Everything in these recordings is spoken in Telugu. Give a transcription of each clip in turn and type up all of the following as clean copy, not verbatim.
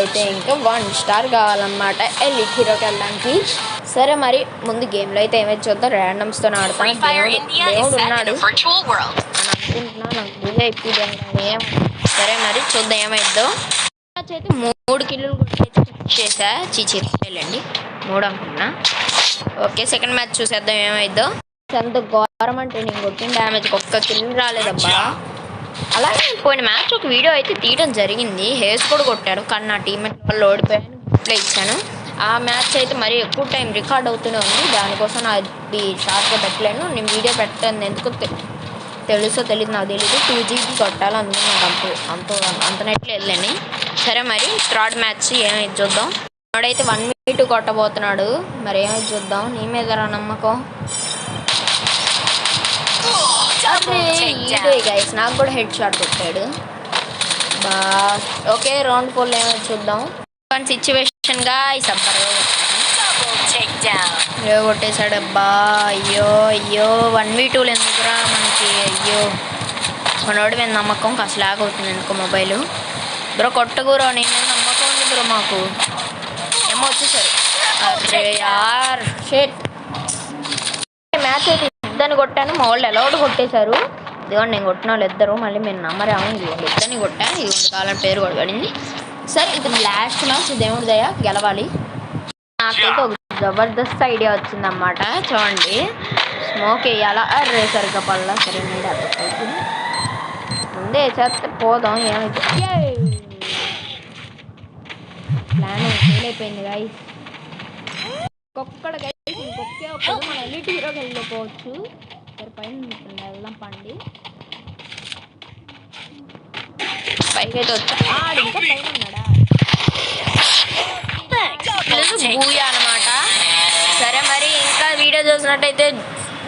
అయితే ఇంకా 1 స్టార్ కావాలన్నమాట ఎలిట్ హీరోకి వెళ్ళడానికి. సరే మరి ముందు గేమ్లో అయితే ఏమైతే చూద్దాం. ర్యాండమ్స్తో ఆడతాను. దేవుడు ఉన్నాడు అని అనుకుంటున్నా. నాకు VIP సరే మరి చూద్దాం ఏమైద్దో. అయితే 3 కిల్లులు కొట్టి చేసా. వెళ్ళండి 3 అనుకుంటున్నా. ఓకే సెకండ్ మ్యాచ్ చూసేద్దాం ఏమైద్దో. ఎంత గవర్నమెంట్ నేను కొట్టిన డ్యామేజ్కి ఒక్క కిల్ రాలేదబ్బా. అలాగే పోయిన మ్యాచ్ ఒక వీడియో అయితే తీయడం జరిగింది. హేస్ కూడా కొట్టాడు కానీ నా టీమ్మేట్ వాళ్ళు ఓడిపోయాను. ఇట్లా ఇచ్చాను. ఆ మ్యాచ్ అయితే మరీ ఎక్కువ టైం రికార్డ్ అవుతూనే ఉంది. దానికోసం అది షార్ట్గా పెట్టలేను. నేను వీడియో పెట్టాను ఎందుకు తెలుసో తెలియదు నాకు తెలీదు. 2 GB కొట్టాలనుకున్నాను. అంత నెట్లో వెళ్ళండి. సరే మరి థర్డ్ మ్యాచ్ ఏమైతే చూద్దాం. వాడైతే 1v2 కొట్టబోతున్నాడు. మరి ఏమైతే చూద్దాం. నీ మీద రా నమ్మకం. గైస్ నాకు కూడా హెడ్ షాట్ కొట్టాడు బా. ఓకే రౌండ్ 4 ఏమైతే చూద్దాం. సిచ్యువేషన్ గా కొట్టేశాడు అబ్బా. అయ్యో 1v2 ఎందుకురా మనకి. అయ్యో మనోడి మీద నమ్మకం కాస్త లాగ్ అవుతుంది ఎందుకో మొబైల్. బ్రో కొట్టకూర నేను నమ్మకం ఉంది బ్రో మాకు. ఏమో వచ్చేసారు. అరే యార్ షిట్. మ్యాచ్ అయితే ఇద్దరిని కొట్టాను. మా వాళ్ళు ఎలా కొట్టేశారు. ఇదిగోండి నేను కొట్టిన వాళ్ళు ఇద్దరు. మళ్ళీ మీరు నమ్మరేమో. ఇదిగోండి ఇద్దరిని కొట్టాను. ఇదిగోండి కావాలని పేరు కూడా పడింది. సరే ఇది లాస్ట్ మ్యాచ్. దేవుడి దయ గెలవాలి. నాకైతే ఒక జబర్దస్త్ ఐడియా వచ్చిందన్నమాట. చూడండి స్మోక్ వేయాలా. అరే సరిగ్గా పడలా. సరే మీరు అర్థమైంది. ముందే చేస్తే పోదాం. ఏమైతే ప్లాన్ ఫెయిల్ అయిపోయింది గైస్. ఒక్కడ గైస్ ఇంకొకే ఒక్కడు మన ఎలిట్ హీరోకి వెళ్ళిపోవచ్చు. సరే పైన వెళ్దాం పండి. పైకి అయితే వచ్చా. ఇంకా పైన ఉన్నాడా. బూయా అనమాట. సరే మరి ఇంకా వీడియో చూసినట్టయితే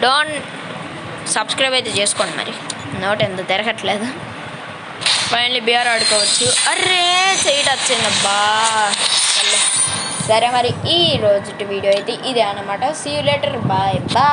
డోంట్ సబ్స్క్రైబ్ అయితే చేసుకోండి. మరి నోట్ ఎంత తిరగట్లేదు. ఫైనల్లీ బిఆర్ ఆడుకోవచ్చు. అర్రే సైట్ వచ్చిందబ్బా. సరే మరి ఈ రోజు వీడియో అయితే ఇదే అనమాట. See you later. Bye bye.